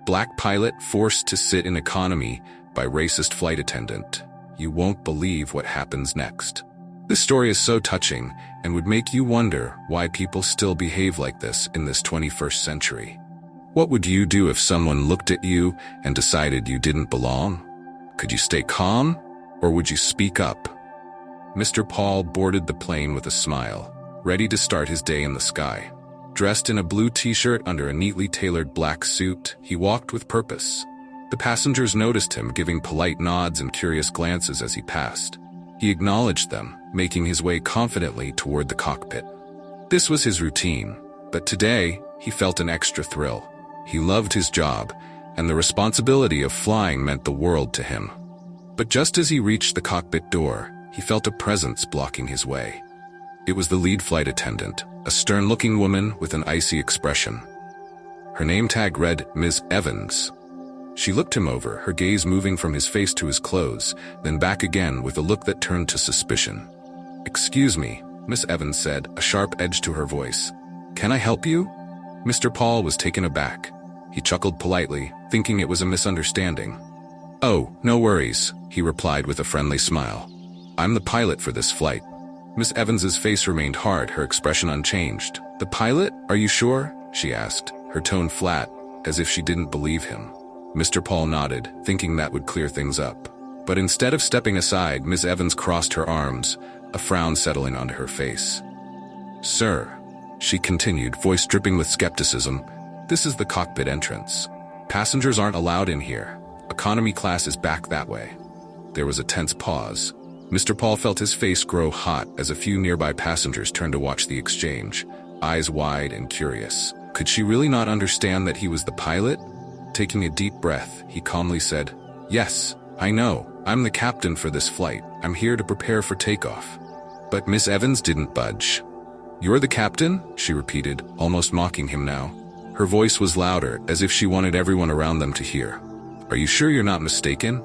Black pilot forced to sit in economy by racist flight attendant. You won't believe what happens next. This story is so touching and would make you wonder why people still behave like this in this 21st century. What would you do if someone looked at you and decided you didn't belong? Could you stay calm, or would you speak up? Mr. Paul boarded the plane with a smile, ready to start his day in the sky. Dressed in a blue t-shirt under a neatly tailored black suit, he walked with purpose. The passengers noticed him, giving polite nods and curious glances as he passed. He acknowledged them, making his way confidently toward the cockpit. This was his routine, but today he felt an extra thrill. He loved his job, and the responsibility of flying meant the world to him. But just as he reached the cockpit door, he felt a presence blocking his way. It was the lead flight attendant, a stern-looking woman with an icy expression. Her name tag read Ms. Evans. She looked him over, her gaze moving from his face to his clothes, then back again with a look that turned to suspicion. "Excuse me," Miss Evans said, a sharp edge to her voice. "Can I help you?" Mr. Paul was taken aback. He chuckled politely, thinking it was a misunderstanding. "Oh, no worries," he replied with a friendly smile. "I'm the pilot for this flight." Miss Evans's face remained hard, her expression unchanged. "The pilot? Are you sure?" she asked, her tone flat, as if she didn't believe him. Mr. Paul nodded, thinking that would clear things up. But instead of stepping aside, Miss Evans crossed her arms, a frown settling onto her face. "Sir," she continued, voice dripping with skepticism, "this is the cockpit entrance. Passengers aren't allowed in here. Economy class is back that way." There was a tense pause. Mr. Paul felt his face grow hot as a few nearby passengers turned to watch the exchange, eyes wide and curious. Could she really not understand that he was the pilot? Taking a deep breath, he calmly said, "Yes, I know. I'm the captain for this flight. I'm here to prepare for takeoff." But Miss Evans didn't budge. "You're the captain?" she repeated, almost mocking him now. Her voice was louder, as if she wanted everyone around them to hear. "Are you sure you're not mistaken?"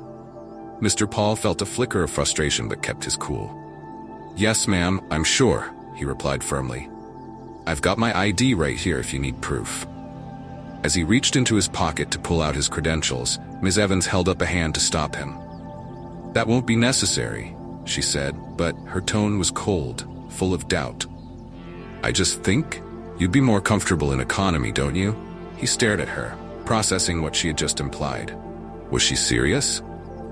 Mr. Paul felt a flicker of frustration but kept his cool. "Yes, ma'am, I'm sure," he replied firmly. "I've got my ID right here if you need proof." As he reached into his pocket to pull out his credentials, Ms. Evans held up a hand to stop him. "That won't be necessary," she said, but her tone was cold, full of doubt. "I just think you'd be more comfortable in economy, don't you?" He stared at her, processing what she had just implied. Was she serious?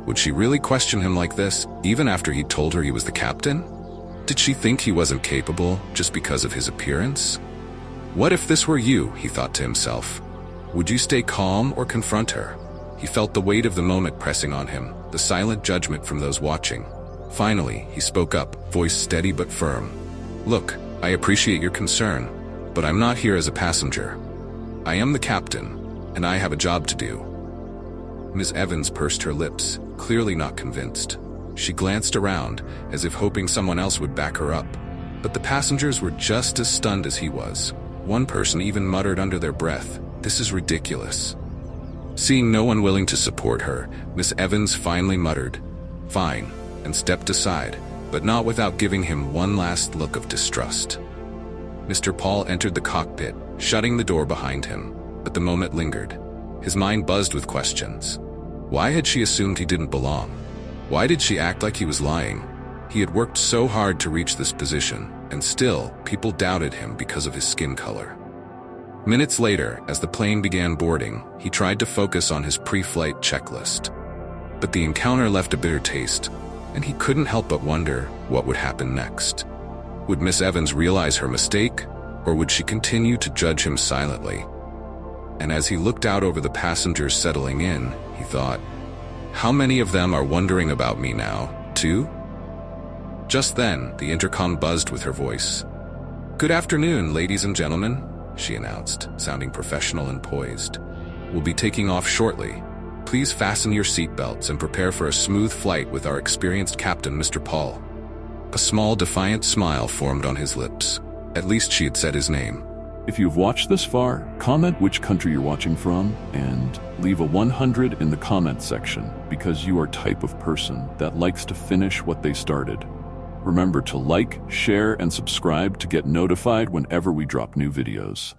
Would she really question him like this, even after he'd told her he was the captain? Did she think he wasn't capable just because of his appearance? What if this were you, he thought to himself. Would you stay calm or confront her? He felt the weight of the moment pressing on him, the silent judgment from those watching. Finally, he spoke up, voice steady but firm. "Look, I appreciate your concern, but I'm not here as a passenger. I am the captain, and I have a job to do." Ms. Evans pursed her lips, clearly not convinced. She glanced around, as if hoping someone else would back her up. But the passengers were just as stunned as he was. One person even muttered under their breath, "This is ridiculous." Seeing no one willing to support her, Miss Evans finally muttered, "Fine," and stepped aside, but not without giving him one last look of distrust. Mr. Paul entered the cockpit, shutting the door behind him, but the moment lingered. His mind buzzed with questions. Why had she assumed he didn't belong? Why did she act like he was lying? He had worked so hard to reach this position, and still, people doubted him because of his skin color. Minutes later, as the plane began boarding, he tried to focus on his pre-flight checklist. But the encounter left a bitter taste, and he couldn't help but wonder what would happen next. Would Miss Evans realize her mistake, or would she continue to judge him silently? And as he looked out over the passengers settling in, he thought, how many of them are wondering about me now, too? Just then, the intercom buzzed with her voice. "Good afternoon, ladies and gentlemen," she announced, sounding professional and poised. "We'll be taking off shortly. Please fasten your seatbelts and prepare for a smooth flight with our experienced captain, Mr. Paul." A small, defiant smile formed on his lips. At least she had said his name. If you've watched this far, comment which country you're watching from and leave a 100 in the comment section because you are type of person that likes to finish what they started. Remember to like, share, and subscribe to get notified whenever we drop new videos.